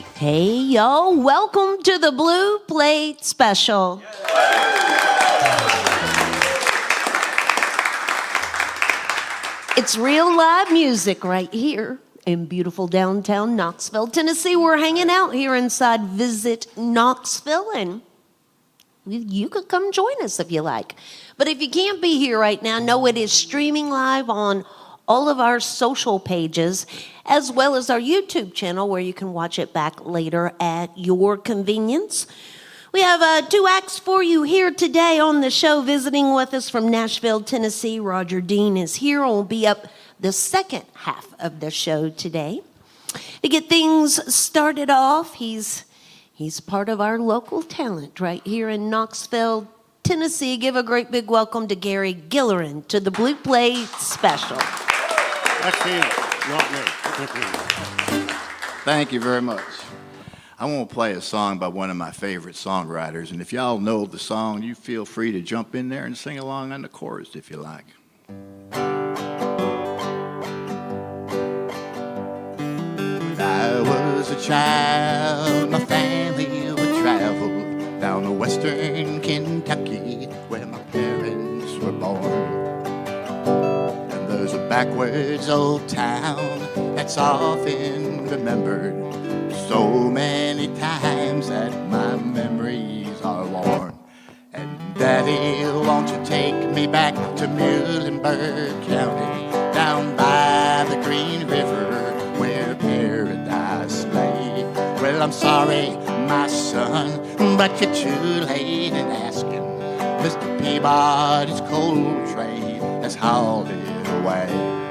Hey, y'all, welcome to the Blue Plate Special. It's real live music right here in beautiful downtown Knoxville, Tennessee. We're hanging out here inside Visit Knoxville, and you could come join us if you like. But if you can't be here right now, know it is streaming live on all of our social pages, as well as our YouTube channel, where you can watch it back later at your convenience. We have two acts for you here today on the show. Visiting with us from Nashville, Tennessee, Roger Dean is here and will be up the second half of the show today. To get things started off, he's part of our local talent right here in Knoxville, Tennessee. Give a great big welcome to Gary Gilleran to the Blue Plate Special. That's him, not me. Thank you very much. I want to play a song by one of my favorite songwriters, and if y'all know the song, you feel free to jump in there and sing along on the chorus if you like. When I was a child, my family would travel down to western Kentucky, where my parents were born. There's a backwards old town that's often remembered so many times that my memories are worn. And Daddy, won't you take me back to Muhlenberg County, down by the Green River where paradise lay? Well, I'm sorry, my son, but you're too late in asking. Mr. Peabody's coal train has hauled it away.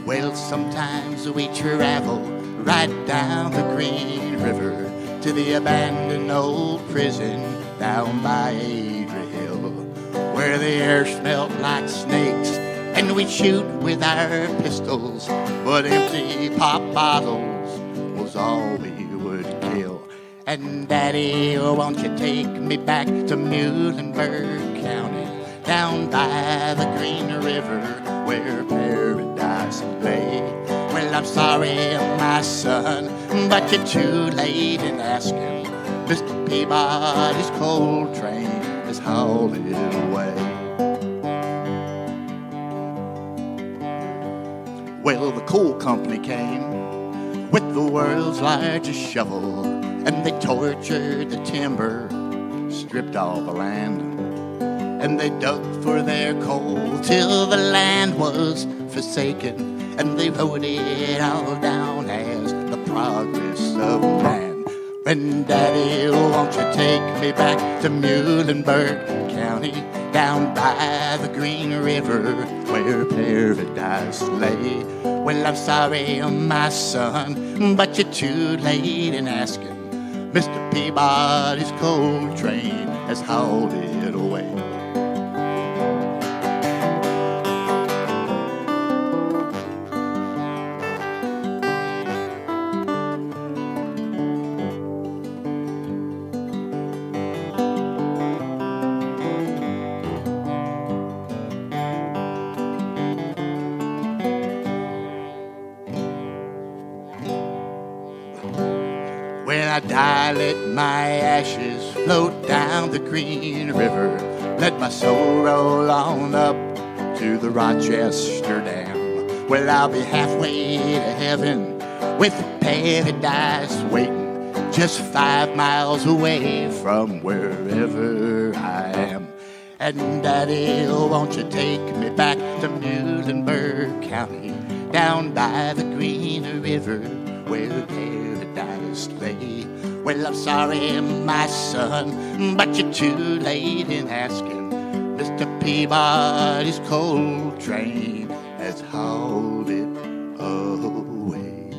Well, sometimes we travel right down the Green River to the abandoned old prison down by Adria Hill, where the air smelled like snakes and we'd shoot with our pistols, but empty pop bottles was all we would kill. And Daddy, won't you take me back to Muhlenberg County, down by the Green River where paradise lay? Well, I'm sorry, my son, but you're too late in asking. Mr. Peabody's coal train has hauled it away. Well, the coal company came with the world's largest shovel, and they tortured the timber, stripped all the land, and they dug for their coal till the land was forsaken, and they wrote it all down as the progress of man. And Daddy, won't you take me back to Muhlenberg County, down by the Green River where paradise lay? Well, I'm sorry, my son, but you're too late in asking. Mr. Peabody's coal train has hauled it away. When I die, let my ashes float down the Green River. Let my soul roll on up to the Rochester Dam. Well, I'll be halfway to heaven with paradise waiting, just 5 miles away from wherever I am. And Daddy, won't you take me back to Muhlenberg County, down by the Green River where paradise lay? Well, I'm sorry, my son, but you're too late in asking. Mr. Peabody's coal train has hauled it away.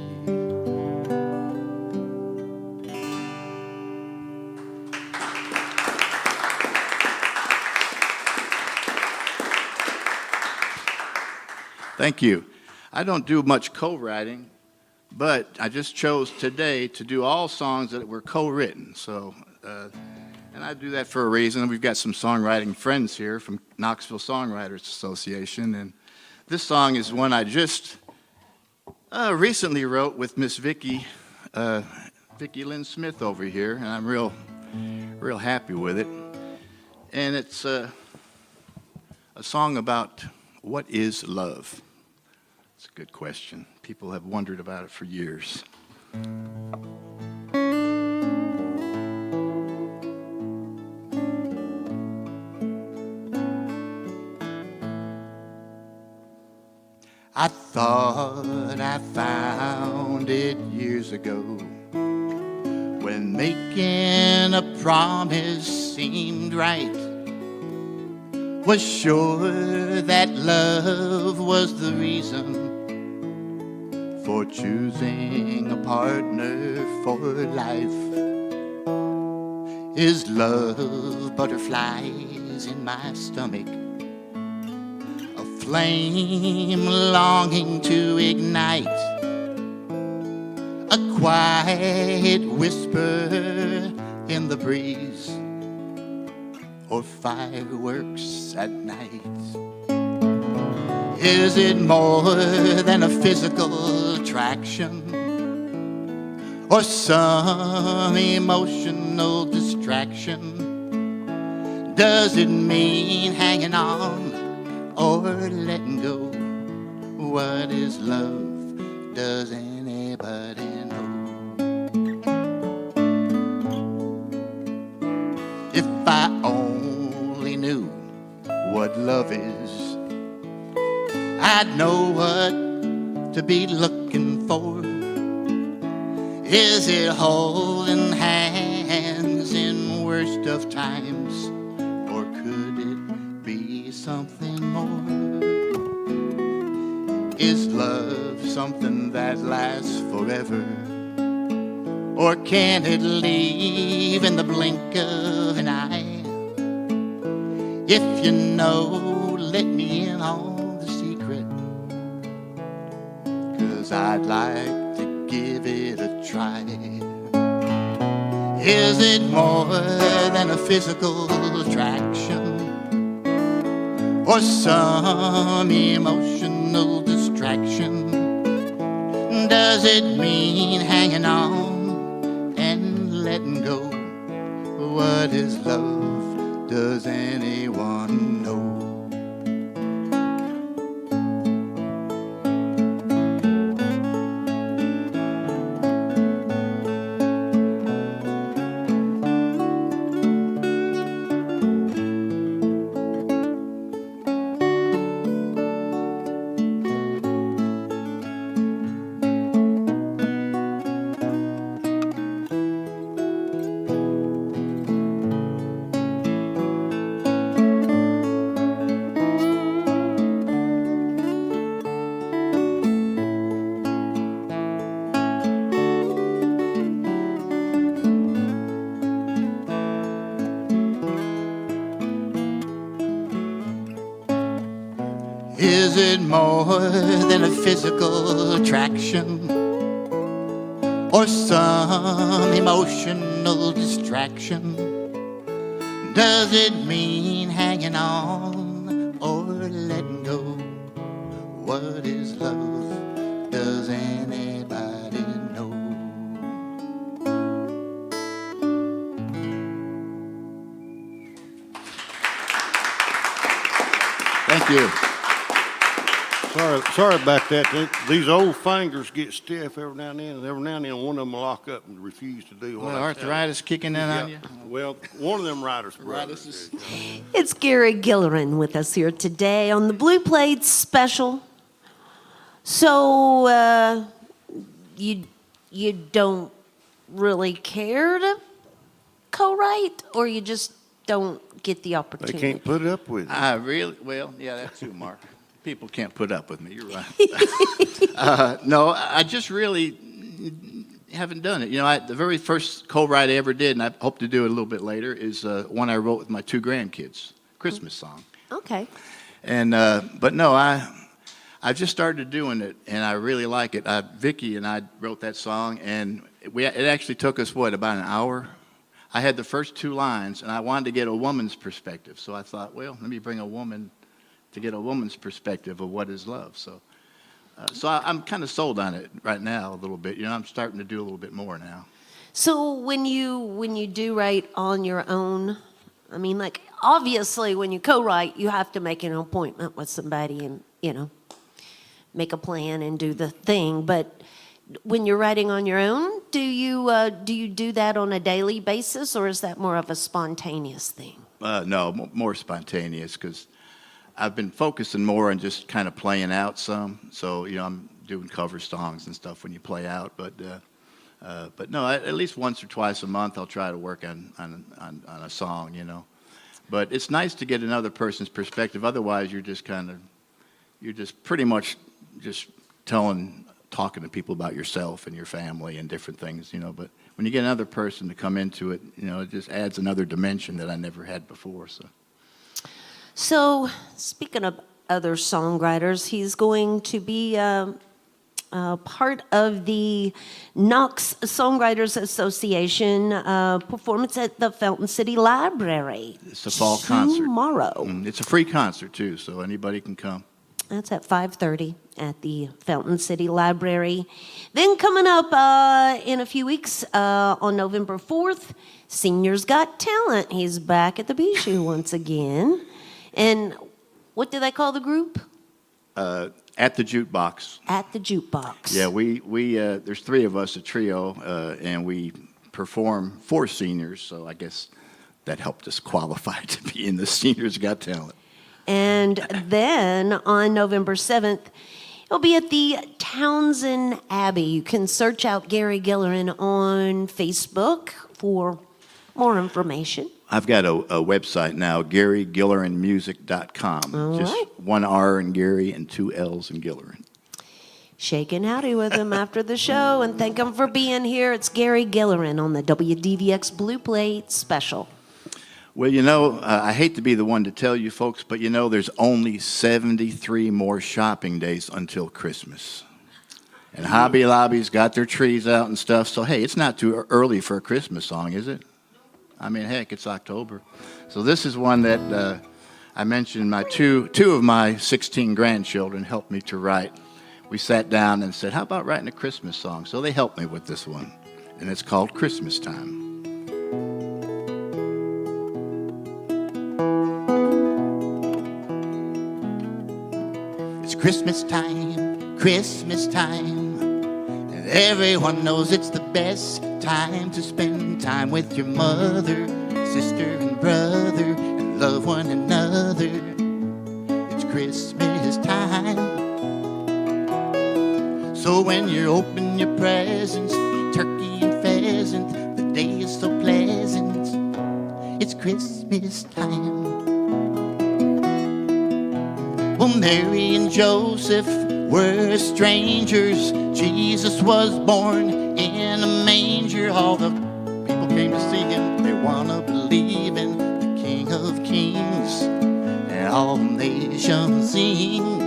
Thank you. I don't do much co-writing, but I just chose today to do all songs that were co-written. So, and I do that for a reason. We've got some songwriting friends here from Knoxville Songwriters Association, and this song is one I just recently wrote with Miss Vicki Lynn Smith over here, and I'm real happy with it. And it's a song about what is love. It's a good question. People have wondered about it for years. I thought I found it years ago when making a promise seemed right. Was sure that love was the reason for choosing a partner for life. Is love butterflies in my stomach, a flame longing to ignite, a quiet whisper in the breeze, or fireworks at night? Is it more than a physical attraction, or some emotional distraction? Does it mean hanging on or letting go? What is love? Does anybody know? If I only knew what love is, I'd know what to be looking for. Is it holding hands in worst of times, or could it be something more? Is love something that lasts forever, or can it leave in the blink of an eye? If you know, let me in on the secret, 'cause I'd like to give it a try. Is it more than a physical attraction, or some emotional distraction? Does it mean hanging on and letting go? What is love? Does anyone know? Is it more than a physical attraction, or some emotional distraction? Does it mean hanging on or letting go? What is love? Does anybody know? Thank you. Sorry about that. These old fingers get stiff every now and then, and every now and then one of them will lock up and refuse to do what Well, I tell them. arthritis kicking in on you? Well, one of them writers' brothers. Arthritis It's Gary Gilleran with us here today on the Blue Plate Special. So, you don't really care to co-write, or you just don't get the They opportunity? can't put it up with it. I really, well, yeah, that too, Mark. People can't put up with me, you're right. No, I just really haven't done it. You know, the very first co-write I ever did, and I hope to do it a little bit later, is one I wrote with my two grandkids, Christmas song. Okay. And but no, I I just started doing it, and I really like it. Vicki and I wrote that song, and it actually took us, about an hour? I had the first 2 lines, and I wanted to get a woman's perspective. So I thought, well, let me bring a woman to get a woman's perspective of what is love. So I'm kind of sold on it right now a little bit. I'm starting to do a little bit more now. So when you do write on your own, I mean, like, obviously when you co-write, you have to make an appointment with somebody and, make a plan and do the thing. But when you're writing on your own, do you do that on a daily basis, or is that more of a spontaneous thing? No, more spontaneous, because I've been focusing more on just kind of playing out some. So, I'm doing cover songs and stuff when you play out. But no, at least once or twice a month, I'll try to work on a song, But it's nice to get another person's perspective. Otherwise, you're just pretty much just talking to people about yourself and your family and different things, But when you get another person to come into it, it just adds another dimension that I never had before. So speaking of other songwriters, he's going to be part of the Knox Songwriters Association performance at the Fountain City Library. It's a fall concert. Tomorrow. It's a free concert, too, so anybody can come. That's at 5:30 at the Fountain City Library. Then coming up in a few weeks, on November 4th, Seniors Got Talent. He's back at the Bijou once again. And what do they call the group? At the Jukebox. At the Jukebox. Yeah, we there's 3 of us, a trio, and we perform for seniors, so I guess that helped us qualify to be in the Seniors Got Talent. And then on November 7th, it'll be at the Townsend Abbey. You can search out Gary Gilleran on Facebook for more information. I've got a website now, GaryGilleranmusic.com. All Just right. 1 R in Gary and 2 L's in Gilleran. Shake and howdy with him after the show and thank him for being here. It's Gary Gilleran on the WDVX Blue Plate Special. Well, I hate to be the one to tell you folks, but there's only 73 more shopping days until Christmas. And Hobby Lobby's got their trees out and stuff, so hey, it's not too early for a Christmas song, is it? I mean, heck, it's October. So this is one that I mentioned two of my 16 grandchildren helped me to write. We sat down and said, how about writing a Christmas song? So they helped me with this one, and it's called Christmas Time. It's Christmas time, and everyone knows it's the best time to spend time with your mother, sister, and brother, and love one another. It's Christmas time. So when you open your presents, turkey and pheasant, the day is so pleasant. It's Christmas time. Well, Mary and Joseph were strangers. Jesus was born in a manger. All the people came to see him. They want to believe in the King of Kings. And all nations sing.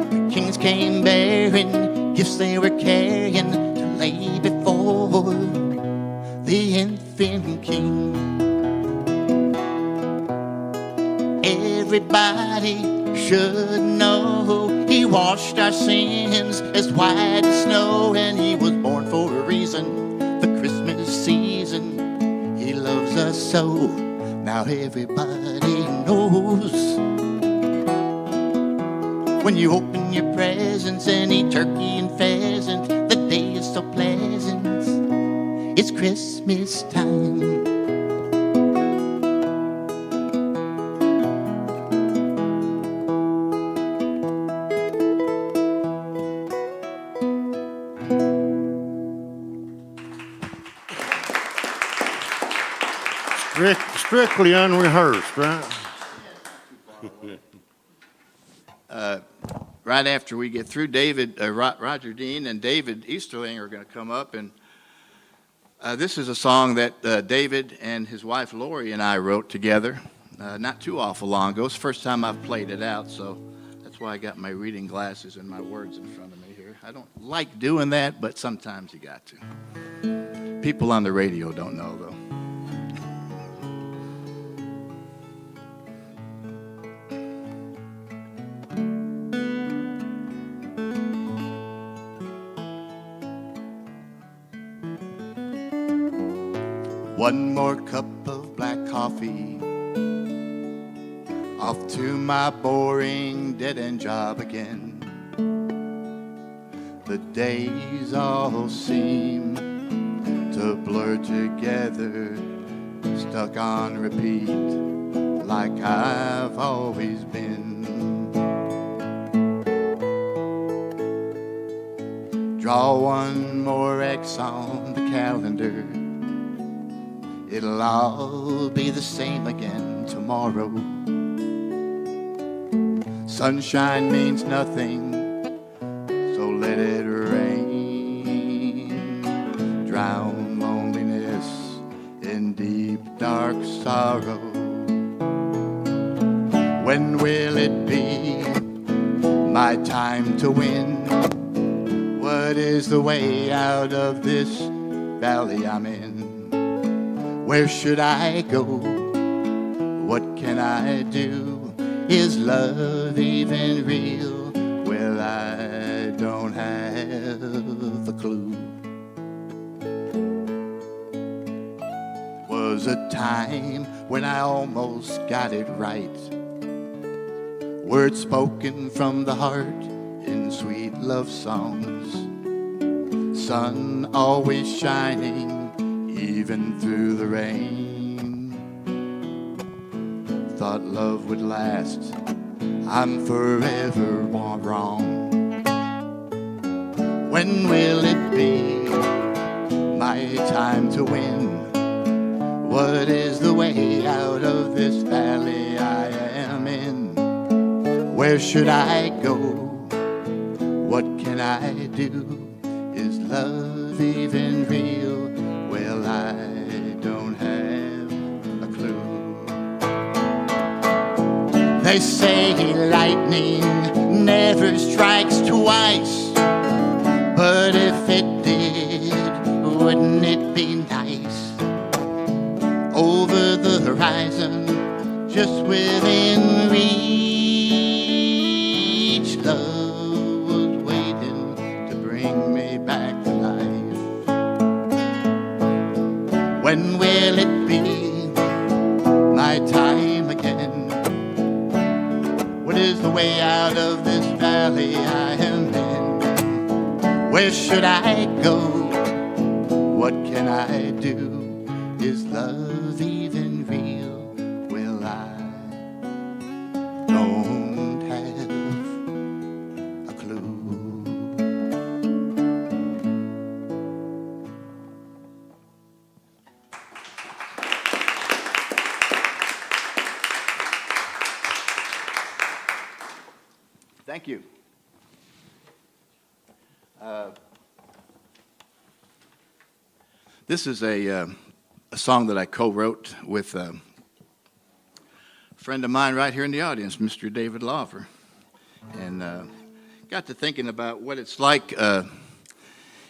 The kings came bearing gifts they were carrying to lay before the infant King. Everybody should know he washed our sins as white as snow, and he was born for a reason, the Christmas season. He loves us so, now everybody knows. When you open your presents and eat turkey and pheasant, the day is so pleasant. It's Christmas time. Strictly unrehearsed, right? Right after we get through, Roger Dean and David Easterling are going to come up, and this is a song that David and his wife Lori and I wrote together. not too awful long ago. It's the first time I've played it out, so that's why I got my reading glasses and my words in front of me here. I don't like doing that, but sometimes you got to. People on the radio don't know, though. One more cup of black coffee, off to my boring dead-end job again. The days all seem to blur together, stuck on repeat like I've always been. Draw one more X on the calendar, it'll all be the same again tomorrow. Sunshine means nothing, so let it rain. Drown loneliness in deep dark sorrow. When will it be my time to win? What is the way out of this valley I'm in? Where should I go? What can I do? Is love even real? Well, I don't have a clue. Was a time when I almost got it right. Words spoken from the heart in sweet love songs. Sun always shining even through the rain. Thought love would last, I'm forever wrong. When will it be my time to win? What is the way out of this valley I am in? Where should I go? What can I do? Is love even real? Well, I don't have a clue. They say lightning never strikes twice, but if it did, wouldn't it be nice? Over the horizon, just within reach, love was waiting to bring me back to life. When will it be my time again? What is the way out of this valley I am in? Where should I go? What can I do? Is love even real? Well, I don't have a clue. Thank you. This is a song that I co-wrote with a friend of mine right here in the audience, Mr. David Laufer. And got to thinking about what it's like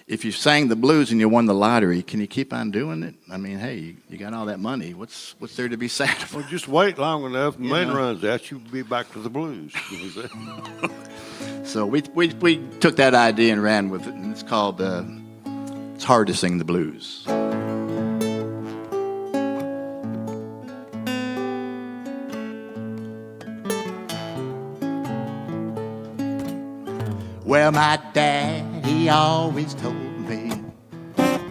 if you sang the blues and you won the lottery. Can you keep on doing it? I mean, hey, you got all that money. What's there to be sad for? Well, just wait long enough, the money know. runs out, you'll be back to the blues. So we took that idea and ran with it, and it's called It's Hard to Sing the Blues. Well, my daddy always told me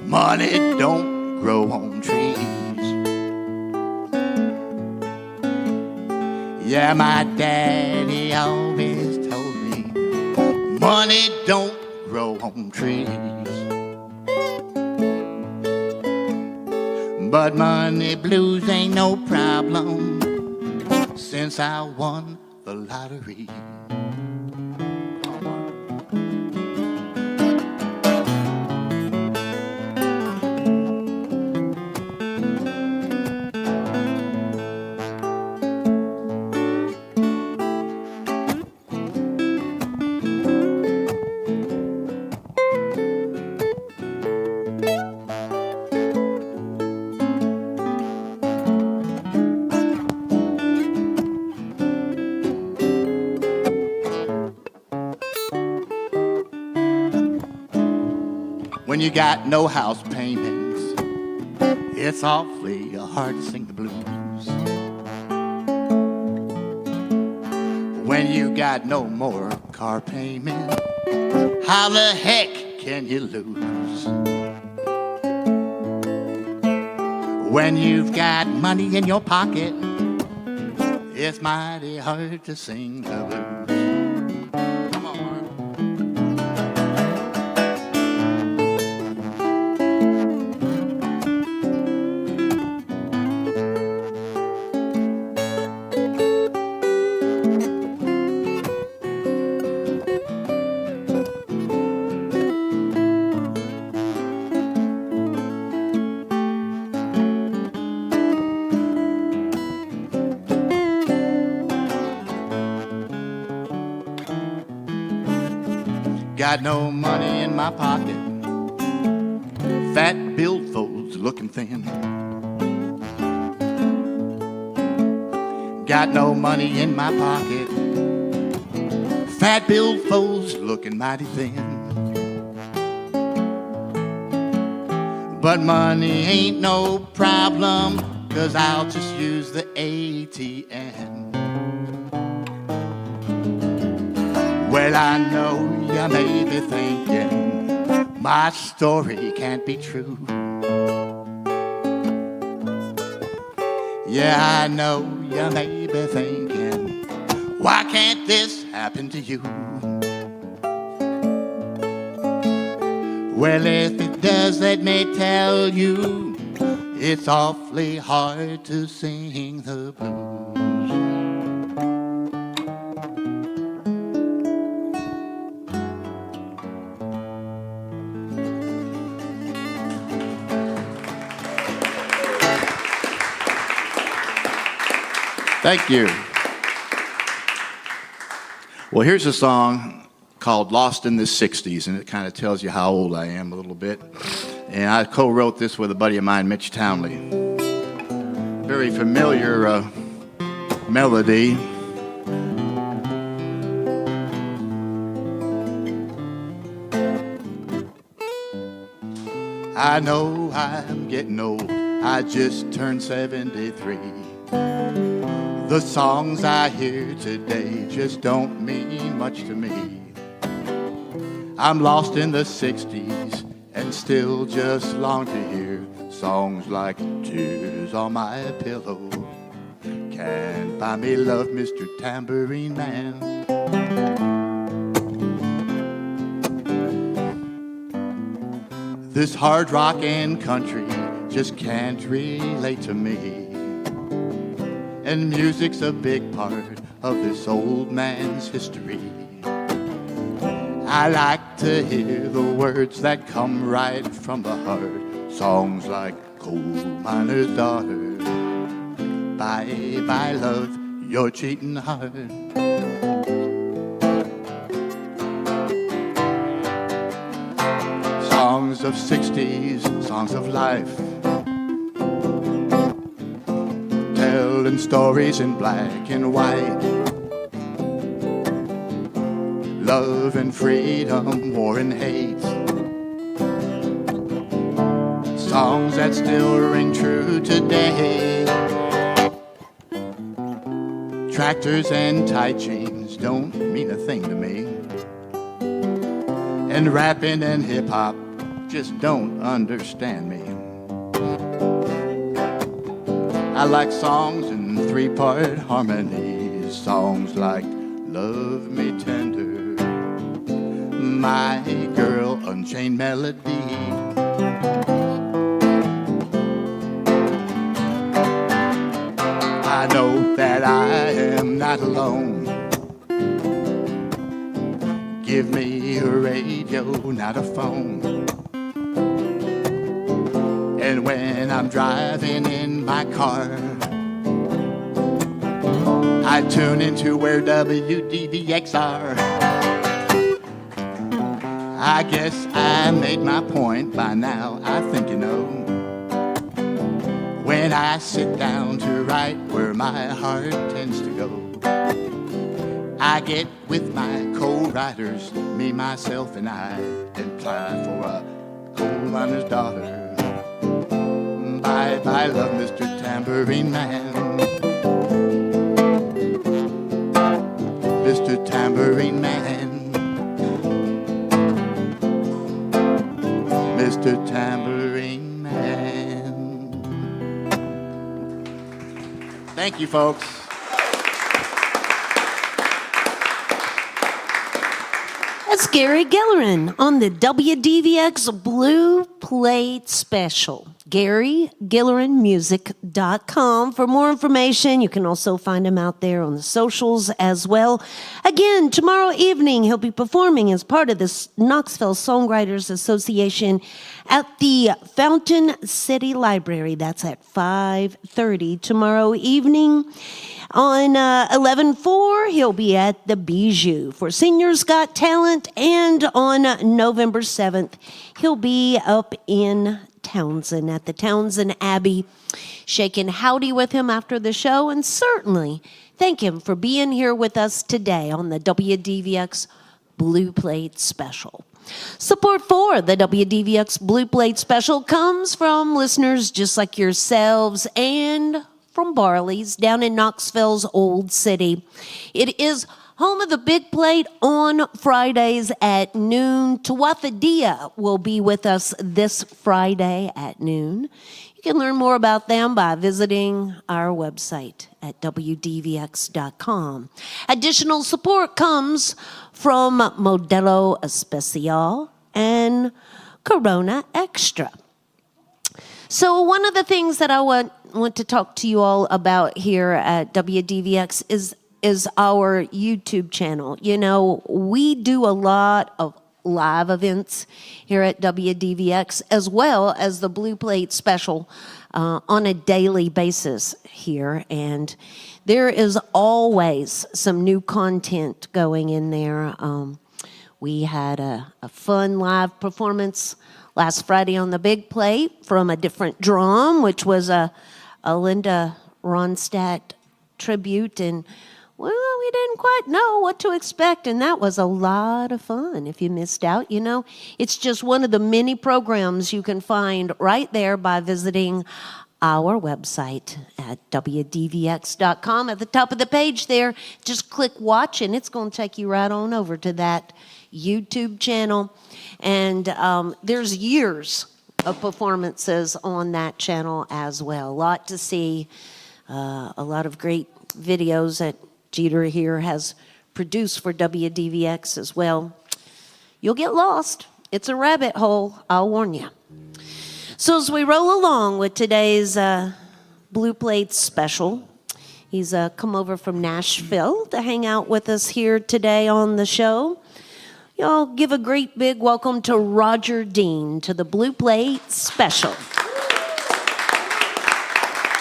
money don't grow on trees. Yeah, my daddy always told me money don't grow on trees. But money blues ain't no problem since I won the lottery. When you got no house payments, it's awfully hard to sing the blues. When you got no more car payment, how the heck can you lose? When you've got money in your pocket, it's mighty hard to sing the blues. Come on. Got no money in my pocket, fat billfolds looking thin. Got no money in my pocket, fat billfolds looking mighty thin. But money ain't no problem, 'cause I'll just use the ATM. Well, I know you may be thinking my story can't be true. Yeah, I know you may be thinking, why can't this happen to you? Well, if it does, let me tell you, it's awfully hard to sing the blues. Thank you. Well, here's a song called Lost in the 60s, and it kind of tells you how old I am a little bit. And I co-wrote this with a buddy of mine, Mitch Townley. Very familiar melody. I know I'm getting old. I just turned 73. The songs I hear today just don't mean much to me. I'm lost in the 60s and still just long to hear songs like Tears on My Pillow, Can't Buy Me Love, Mr. Tambourine Man. This hard rock and country just can't relate to me. And music's a big part of this old man's history. I like to hear the words that come right from the heart. Songs like Coal Miner's Daughter, Bye Bye Love, You're Cheating Hard. Songs of 60s, songs of life, telling stories in black and white. Love and freedom, war and hate. Songs that still ring true today. Tractors and tight jeans don't mean a thing to me. And rapping and hip-hop just don't understand me. I like songs in 3-part harmonies. Songs like Love Me Tender, My Girl, Unchained Melody. I know that I am not alone. Give me a radio, not a phone. And when I'm driving in my car, I tune into where WDVX are. I guess I made my point by now, I think you know. When I sit down to write where my heart tends to go, I get with my co-writers, me, myself, and I, and try for a told on his daughter. Bye bye, love, Mr. Tambourine Man. Mr. Tambourine Man. Mr. Tambourine Man. Thank you, folks. That's Gary Gilleran on the WDVX Blue Plate Special. GaryGilleranmusic.com. For more information, you can also find him out there on the socials as well. Again, tomorrow evening, he'll be performing as part of the Knoxville Songwriters Association at the Fountain City Library. That's at 5:30 tomorrow evening. On 11/4, he'll be at the Bijou for Seniors Got Talent. And on November 7th, he'll be up in Townsend at the Townsend Abbey, shaking howdy with him after the show, and certainly thank him for being here with us today on the WDVX Blue Plate Special. Support for the WDVX Blue Plate Special comes from listeners just like yourselves and from Barley's down in Knoxville's Old City. It is home of the Big Plate on Fridays at noon. Tawafadia will be with us this Friday at noon. You can learn more about them by visiting our website at WDVX.com. Additional support comes from Modelo Especial and Corona Extra. So one of the things that I want to talk to you all about here at WDVX is our YouTube channel. You know, we do a lot of live events here at WDVX, as well as the Blue Plate Special on a daily basis here. And there is always some new content going in there. We had a fun live performance last Friday on the Big Plate from a different drum, which was a Linda Ronstadt tribute. And well, we didn't quite know what to expect, and that was a lot of fun. If you missed out, you know, it's just one of the many programs you can find right there by visiting our website at WDVX.com. At the top of the page there, just click watch, and it's going to take you right on over to that YouTube channel. And there's years of performances on that channel as well. A lot to see, a lot of great videos that Jeter here has produced for WDVX as well. You'll get lost. It's a rabbit hole, I'll warn you. So as we roll along with today's Blue Plate Special, he's come over from Nashville to hang out with us here today on the show. Y'all give a great big welcome to Roger Dean to the Blue Plate Special.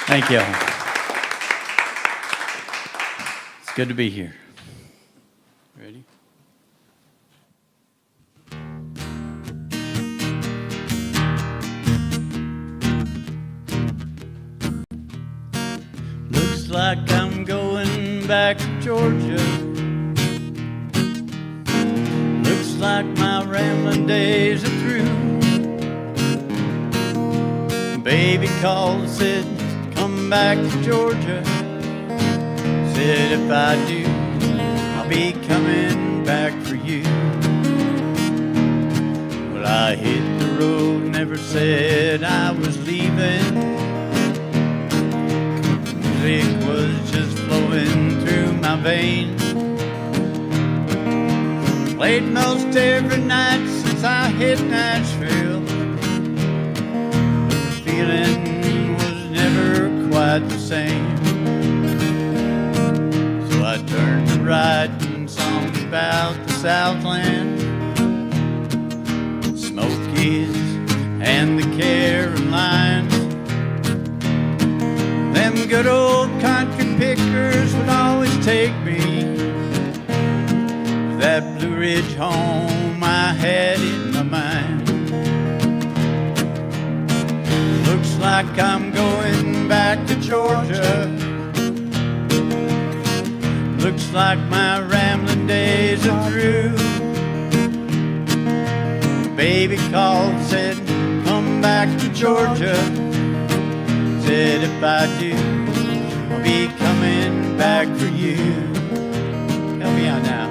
Thank you. It's good to be here. Ready? Looks like I'm going back to Georgia. Looks like my rambling days are through. Baby called, said, come back to Georgia. Said if I do, I'll be coming back for you. Well, I hit the road, never said I was leaving. Music was just flowing through my veins. Played most every night since I hit Nashville. But the feeling was never quite the same. So I turned to writing songs about the Southland, Smokies, and the Carolines. Them good old country pickers would always take me. That Blue Ridge home I had in my mind. Looks like I'm going back to Georgia. Looks like my rambling days are through. Baby called, said, back to Georgia. Said if I do, I'll be coming back for you. Help me out now.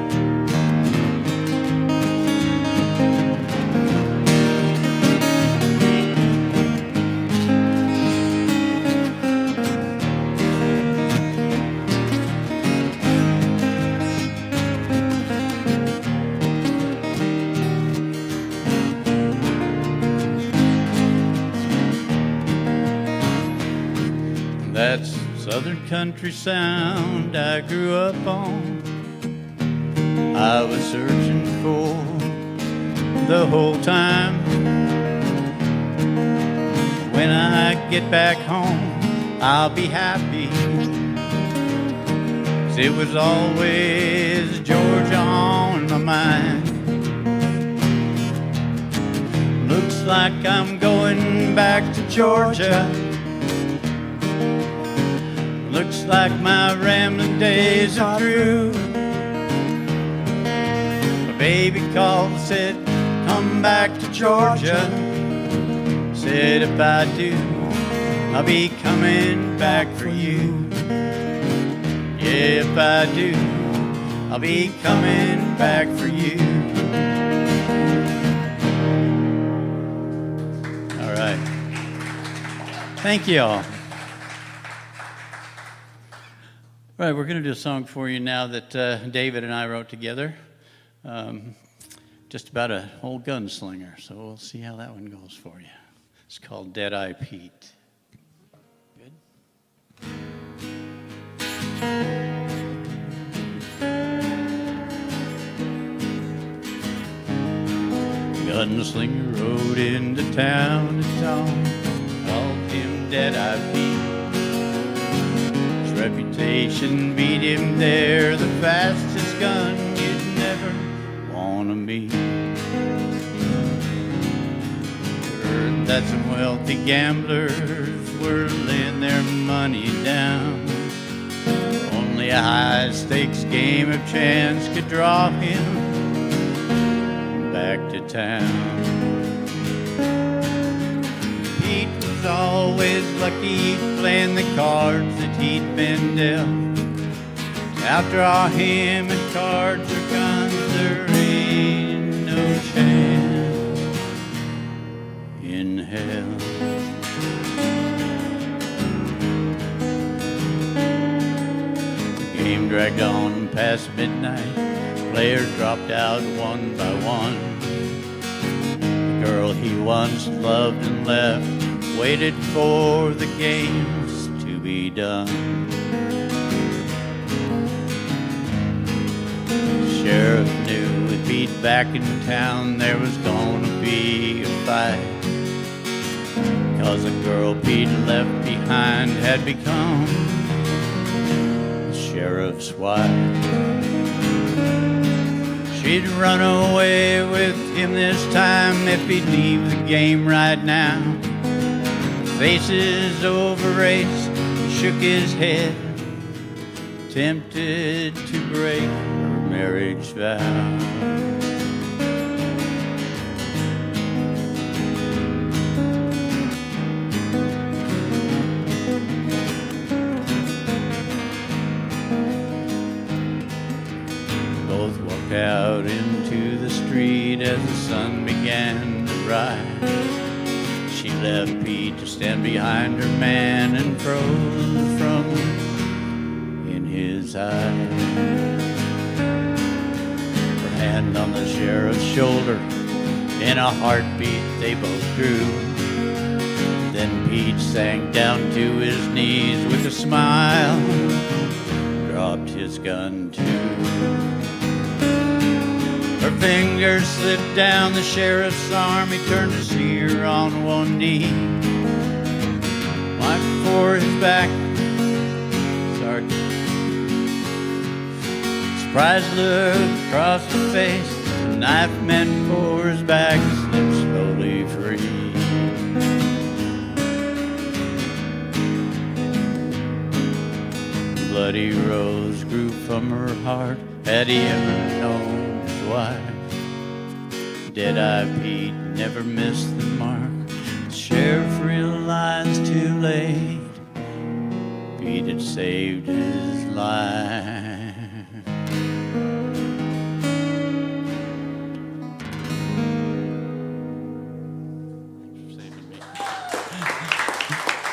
That's Southern country sound I grew up on. I was searching for the whole time. When I get back home, I'll be happy. 'Cause it was always Georgia on my mind. Looks like I'm going back to Georgia. Looks like my rambling days are through. My baby called and said, come back to Georgia. Said if I do, I'll be coming back for you. Yeah, if I do, I'll be coming back for you. All right. Thank you all. All right, we're going to do a song for you now that David and I wrote together, just about an old gunslinger, so we'll see how that one goes for you. It's called Dead-Eye Pete. Good? Gunslinger rode into town at dawn, called him Dead-Eye Pete. Reputation beat him there, the fastest gun you'd never want to meet. Heard that some wealthy gamblers were laying their money down. Only a high-stakes game of chance could draw him back to town. Pete was always lucky playing the cards that he'd been dealt. After all, him and cards or guns, there ain't no chance in hell. The game dragged on past midnight. Players dropped out one by one. The girl he once loved and left waited for the games to be done. The sheriff knew with Pete back in town there was gonna be a fight, 'cause the girl Pete left behind had become the sheriff's wife. She'd run away with him this time if he'd leave the game right now. Faces over race, he shook his head, tempted to break her marriage vow. Both walked out into the street as the sun began to rise. She left Pete to stand behind her man and froze from in his eyes. Her hand on the sheriff's shoulder, in a heartbeat they both drew. Then Pete sank down to his knees with a smile, dropped his gun too. Her fingers slipped down the sheriff's arm. He turned to see her on one knee. Wiped for his back. Sergeant. Surprised look across the face. The knife meant for his back slipped slowly free. Bloody rose grew from her heart. Had he ever known his wife? Dead-Eye Pete never missed the mark. The Sheriff realized too late Pete had saved his life.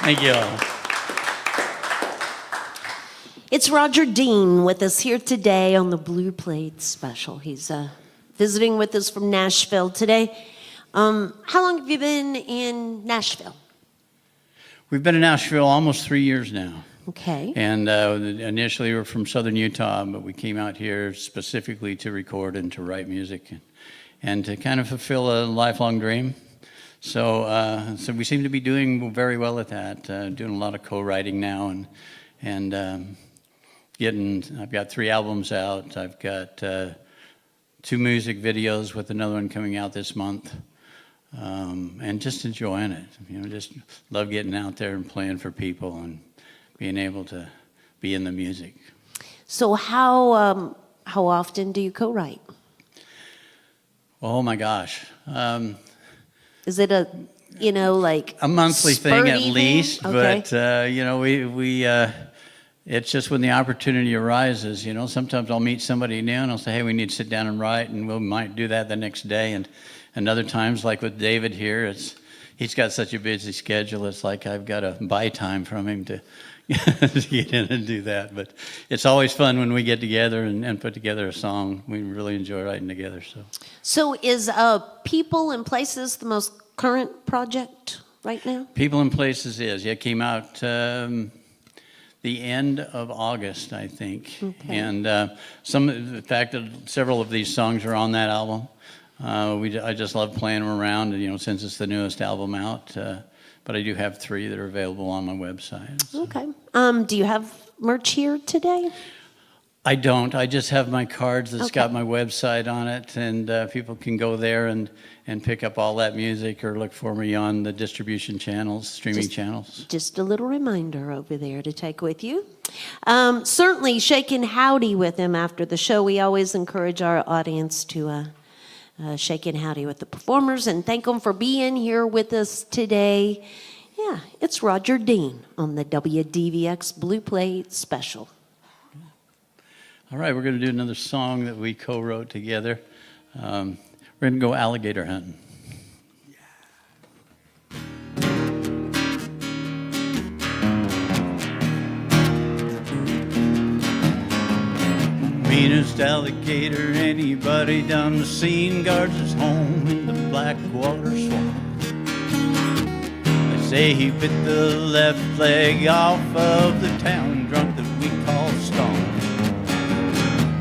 Thank you all. It's Roger Dean with us here today on the Blue Plate Special. He's visiting with us from Nashville today. How long have you been in Nashville? We've been in Nashville almost 3 years now. Okay. And initially we were from southern Utah, but we came out here specifically to record and to write music and to kind of fulfill a lifelong dream. So we seem to be doing very well at that, doing a lot of co-writing now and I've got 3 albums out. I've got 2 music videos with another one coming out this month. And just enjoying it, just love getting out there and playing for people and being able to be in the music. So how often do you co-write? Oh my gosh. Is it a, like a monthly thing at spurty least, Okay. but we it's just when the opportunity arises, sometimes I'll meet somebody new and I'll say, hey, we need to sit down and write, and we might do that the next day. And other times, like with David here, he's got such a busy schedule, it's like I've got to buy time from him to get in and do that. But it's always fun when we get together and put together a song. We really enjoy writing together. So is People and Places the most current project right now? People and Places it came out the end of August, I think. Okay. And the fact that several of these songs are on that album. I just love playing them around, since it's the newest album out. But I do have 3 that are available on my website. So. Okay. Do you have merch here today? I don't. I just have my cards that's Okay. got my website on it, and people can go there and pick up all that music or look for me on the distribution channels, streaming channels. Just a little reminder over there to take with you. Certainly shaking howdy with him after the show. We always encourage our audience to shake and howdy with the performers and thank them for being here with us today. Yeah, it's Roger Dean on the WDVX Blue Plate Special. All right, we're going to do another song that we co-wrote together. We're going to go alligator hunting. Meanest alligator anybody done seen guards his home in the Blackwater Swamp. They say he bit the left leg off of the town drunk that we call Stone.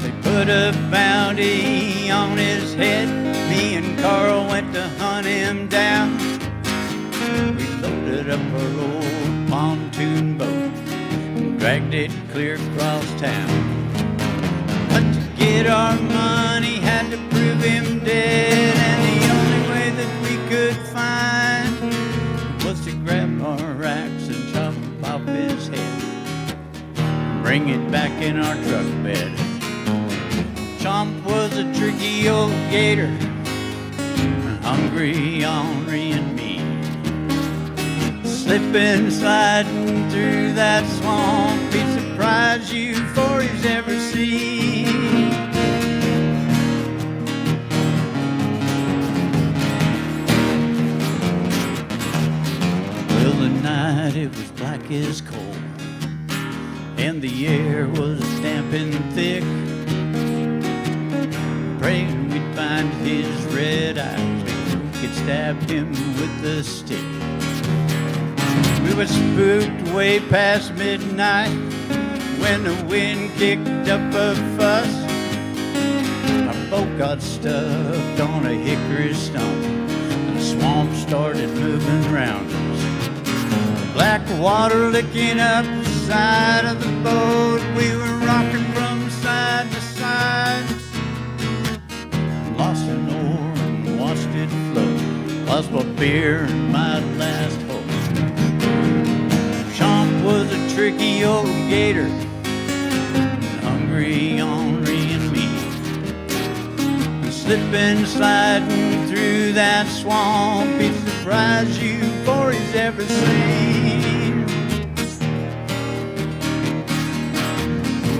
They put a bounty on his head. Me and Carl went to hunt him down. We loaded up our old pontoon boat and dragged it clear across town. But to get our money, had to prove him dead, and the only way that we could find was to grab our axe and chop off his head, bring it back in our truck bed. Chomp was a tricky old gator, hungry, ornery, and mean, slipping, sliding through that swamp. He'd surprise you before he's ever seen. Well, the night it was black as coal, and the air was damping thick, praying we'd find his red eyes, we could stab him with a stick. We were spooked way past midnight when the wind kicked up a fuss. Our boat got stuck on a hickory stump and the swamp started moving around us. Black water licking up the side of the boat. We were rocking from side to side. Lost an oar and watched it float. Lost my beer and my last hope. Chomp was a tricky old gator, hungry, ornery, and mean, slipping, sliding through that swamp. He'd surprise you before he's ever seen.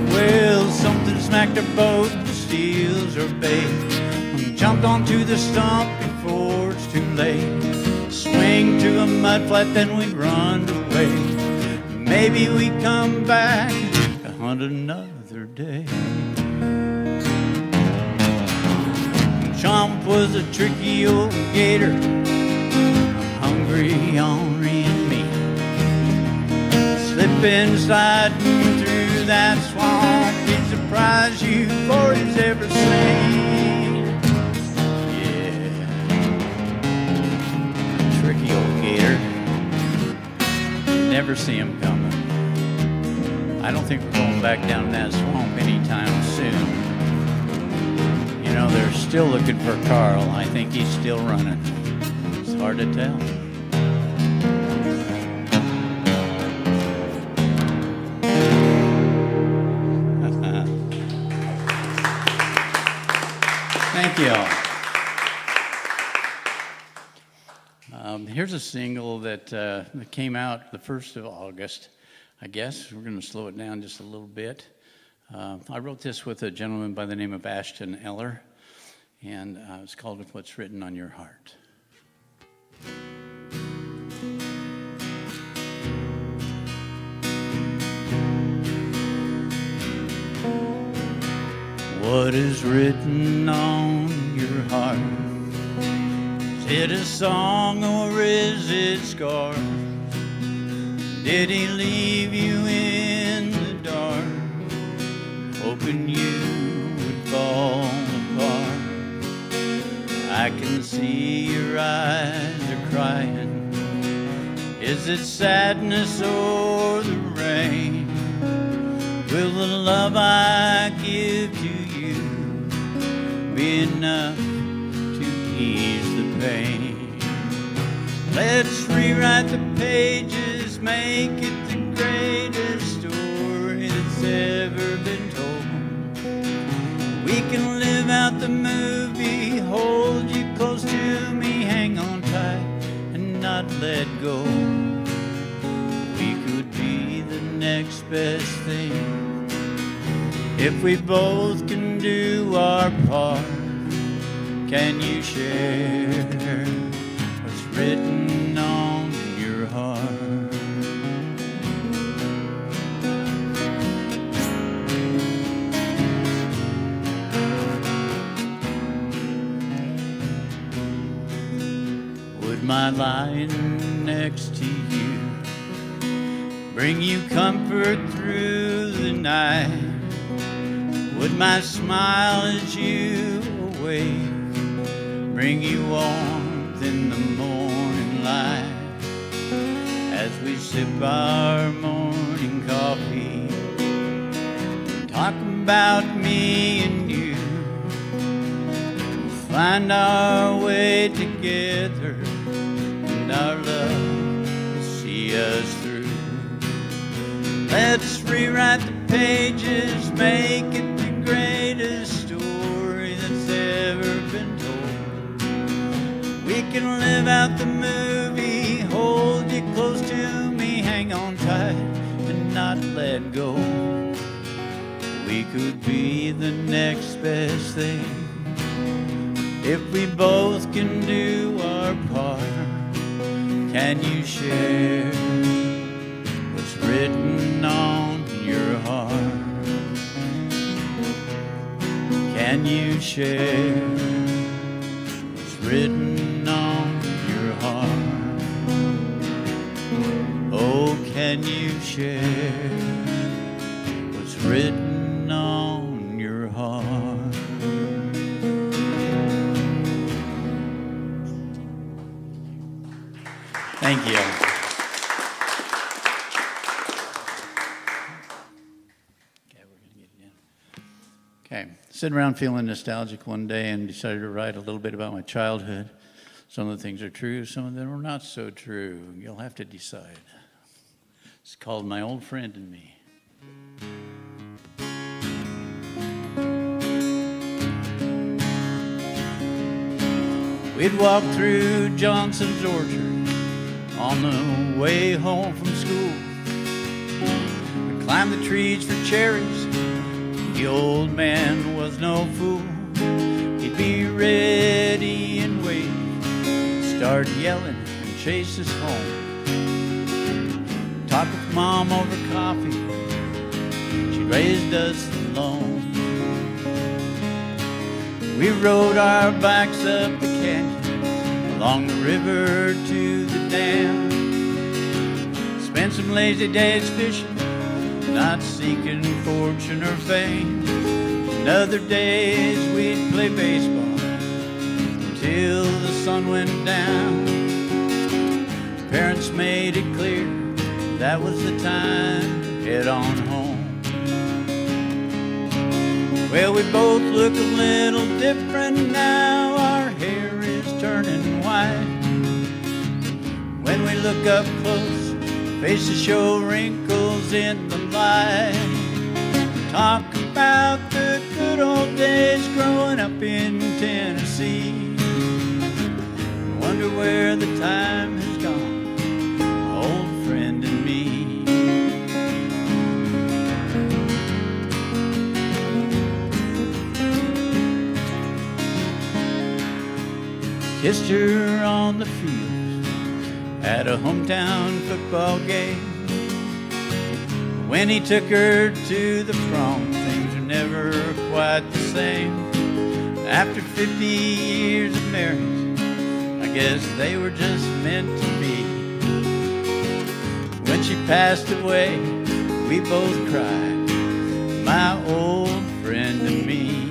Well, something smacked our boat, the steels are bait. Jumped onto the stump before it's too late. Swing to a mud flat, then we'd run away. Maybe we'd come back to hunt another day. Chomp was a tricky old gator, hungry, ornery, and mean. Slipping, sliding through that swamp, he'd surprise you before he's ever seen. Yeah, tricky old gator. Never see him coming. I don't think we're going back down that swamp anytime soon. You know, they're still looking for Carl. I think he's still running. It's hard to tell. Thank you all. Here's a single that came out the 1st of August, I guess. We're going to slow it down just a little bit. I wrote this with a gentleman by the name of Ashton Eller, and it's called What's Written on Your Heart. What is written on your heart? Is it a song or is it scars? Did he leave you in the dark, hoping you would fall apart? I can see your eyes are crying. Is it sadness or the rain? Will the love I give to you be enough to ease the pain? Let's rewrite the pages, make it the greatest story that's ever been told. We can live out the movie, hold you close to me, hang on tight and not let go. We could be the next best thing if we both can do our part. Can you share what's written on your heart? Would my lying next to you bring you comfort through the night? Would my smile as you awake bring you warmth in the morning light? As we sip our morning coffee, talk about me and you, we'll find our way together, and our love will see us through. Let's rewrite the pages, make it the greatest story that's ever been told. We can live out the movie, hold you close to me, hang on tight and not let go. We could be the next best thing if we both can do our part. Can you share what's written on your heart? Can you share what's written on your heart? Oh, can you share what's written on your heart? Thank you. Okay, sitting around feeling nostalgic one day and decided to write a little bit about my childhood. Some of the things are true, some of them are not so true. You'll have to decide. It's called My Old Friend and Me. We'd walk through Johnson's orchard on the way home from school. We climbed the trees for cherries. The old man was no fool. He'd be ready and wait, start yelling and chase us home. Talk with Mom over coffee. She raised us alone. We rode our bikes up the canyon, along the river to the dam. Spent some lazy days fishing, not seeking fortune or fame. And other days we'd play baseball until the sun went down. Parents made it clear that was the time to head on home. Well, we both look a little different now. Our hair is turning white. When we look up close, faces show wrinkles in the light. Talk about the good old days growing up in Tennessee. Wonder where the time has gone, my old friend and me. Kissed her on the field at a hometown football game. When he took her to the prom, things were never quite the same. After 50 years of marriage, I guess they were just meant to be. When she passed away, we both cried, my old friend and me.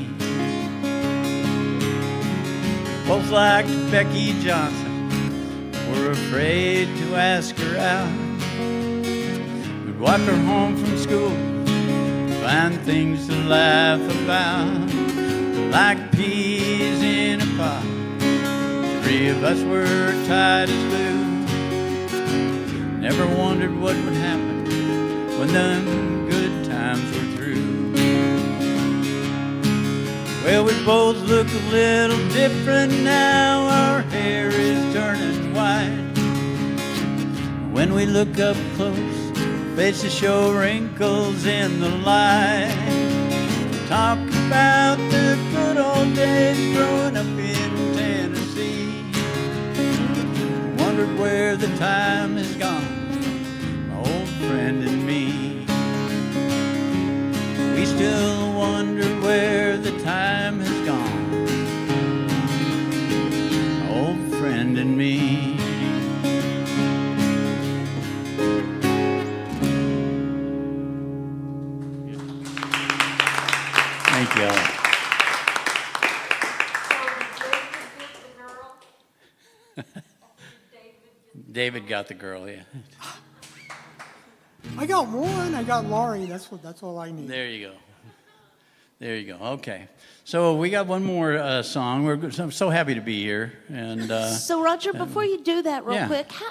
Both like Becky Johnson, were afraid to ask her out. We'd walk her home from school, find things to laugh about. Like peas in a pot, the three of us were tight as glue. Never wondered what would happen when them good times were through. Well, we both look a little different now. Our hair is turning white. When we look up close, faces show wrinkles in the light. Talk about the good old days growing up in Tennessee. Wondered where the time has gone, my old friend and me. We still wonder where the time has gone, my old friend and me. Thank you all. David got the girl, yeah. I got one. I got Laurie. That's all I need. There you go. There you go. Okay. So we got one more song. I'm so happy to be here. And So, Roger, before you do that real yeah. quick, how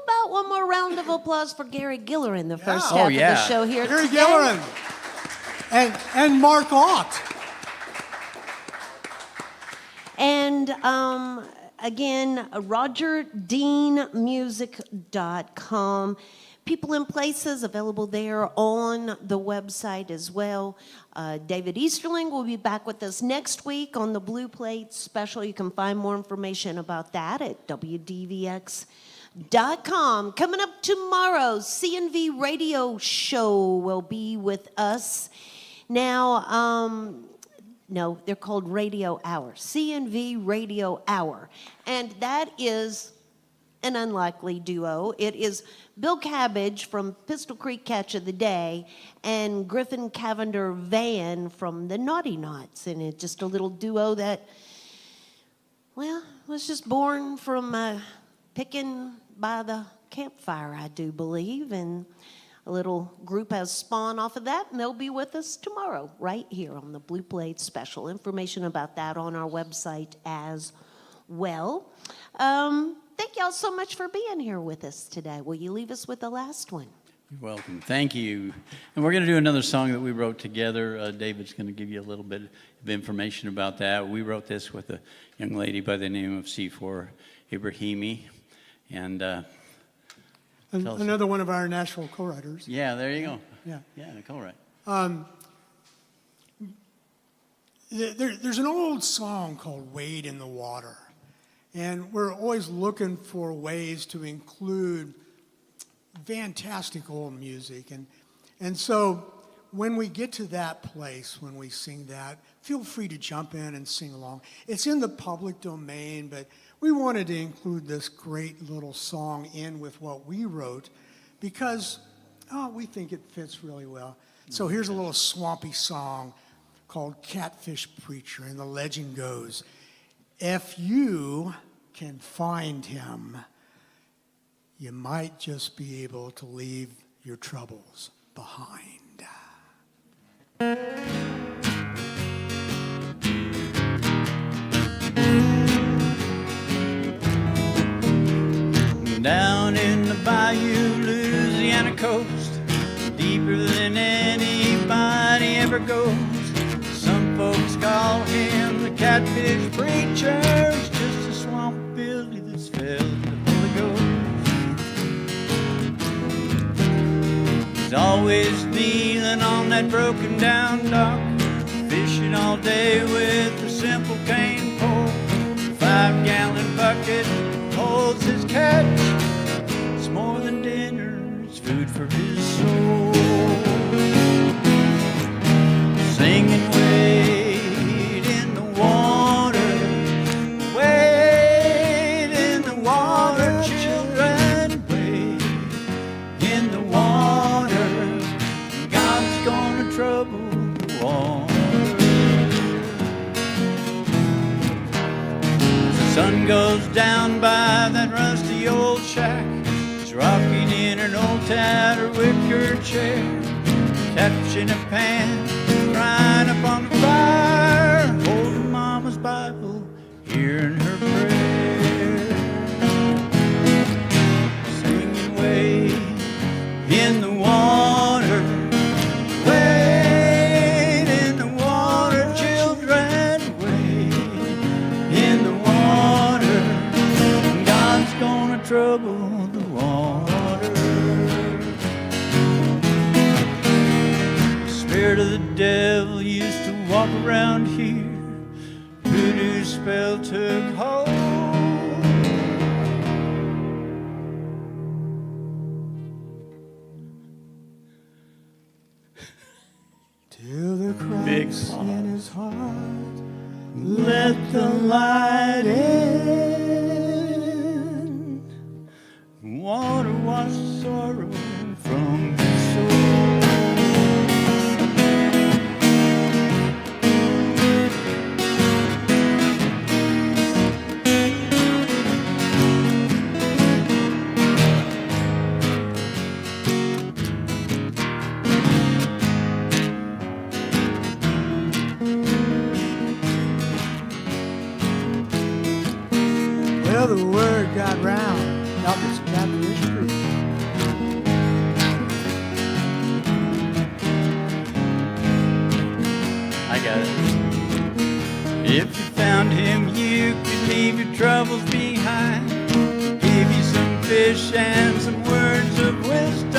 about one more round of applause for Gary Gilleran, the first Yeah. half Oh, yeah. of the show here Gary today? Gilleran and Mark Ott. And again, RogerDeanMusic.com. People and Places available there on the website as well. David Easterling will be back with us next week on the Blue Plate special. You can find more information about that at WDVX.com. Coming up tomorrow, CNV Radio Show will be with us. Now, no, they're called Radio Hour, CNV Radio Hour. And that is an unlikely duo. It is Bill Cabbage from Pistol Creek Catch of the Day and Griffin Cavender Van from the Naughty Knots. And it's just a little duo that, well, was just born from picking by the campfire, I do believe. And a little group has spawned off of that, and they'll be with us tomorrow right here on the Blue Plate special. Information about that on our website as well. Thank y'all so much for being here with us today. Will you leave us with the last one? You're welcome. Thank you. And we're going to do another song that we wrote together. David's going to give you a little bit of information about that. We wrote this with a young lady by the name of C4 Ibrahimi. And Tell us. Another one of our national co-writers. Yeah, there you go. Yeah. Yeah, Nicole, right. There's an old song called Wade in the Water. And we're always looking for ways to include fantastic old music. And so when we get to that place, when we sing that, feel free to jump in and sing along. It's in the public domain, but we wanted to include this great little song in with what we wrote because we think it fits really well. So here's a little swampy song called Catfish Preacher, and the legend goes, if you can find him, you might just be able to leave your troubles behind. Down in the bayou, Louisiana coast, deeper than anybody ever goes. Some folks call him the catfish preacher. It's just a swamp Billy that's filled with the Holy Ghost. He's always kneeling on that broken down dock, fishing all day with a simple cane pole. 5-gallon bucket holds his catch. It's more than dinner, it's food for his soul. Singing wade in the water, wade in the water, children, wade in the water. God's gonna trouble the water. Sun goes down by that rusty old shack. He's rocking in an old tattered wicker chair, catch in a pan, crying up on the fire, holding Mama's Bible, hearing her prayer, singing wade in the water, wade in the water, children, wade in the water. God's gonna trouble the water. The spirit of the devil used to walk around here. Voodoo spell took hold. Till the Big cracks pause. in his heart, let the light in. Water washed sorrow from his soul. Well, the word got round about this catfish preacher. I got it. If you found him, you could leave your troubles behind. Give you some fish and some words of wisdom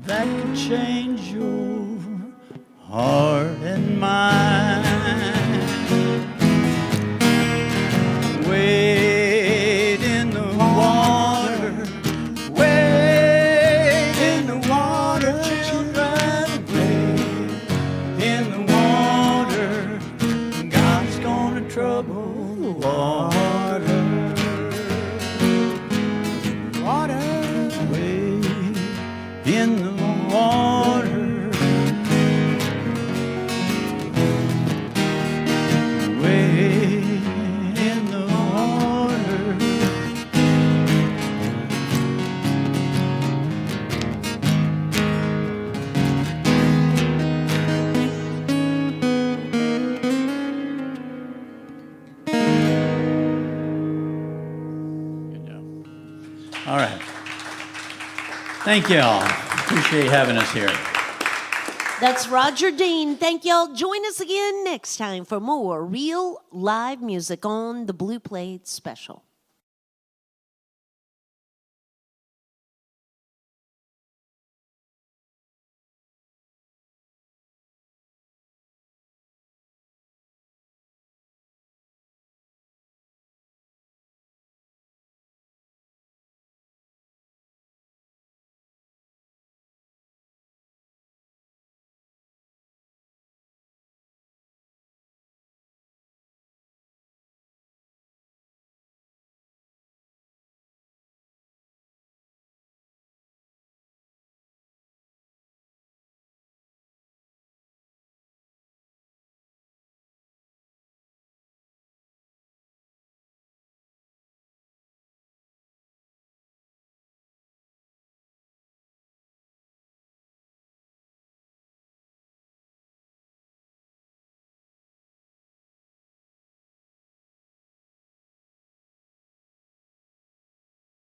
that could change your heart and mind. Wade in the water, wade in the water, children, wade in the water. God's gonna trouble the water. Water. Wade in the water. Wade in the water. Good job. All right. Thank you all. Appreciate having us here. That's Roger Dean. Thank y'all. Join us again next time for more real live music on the Blue Plate Special.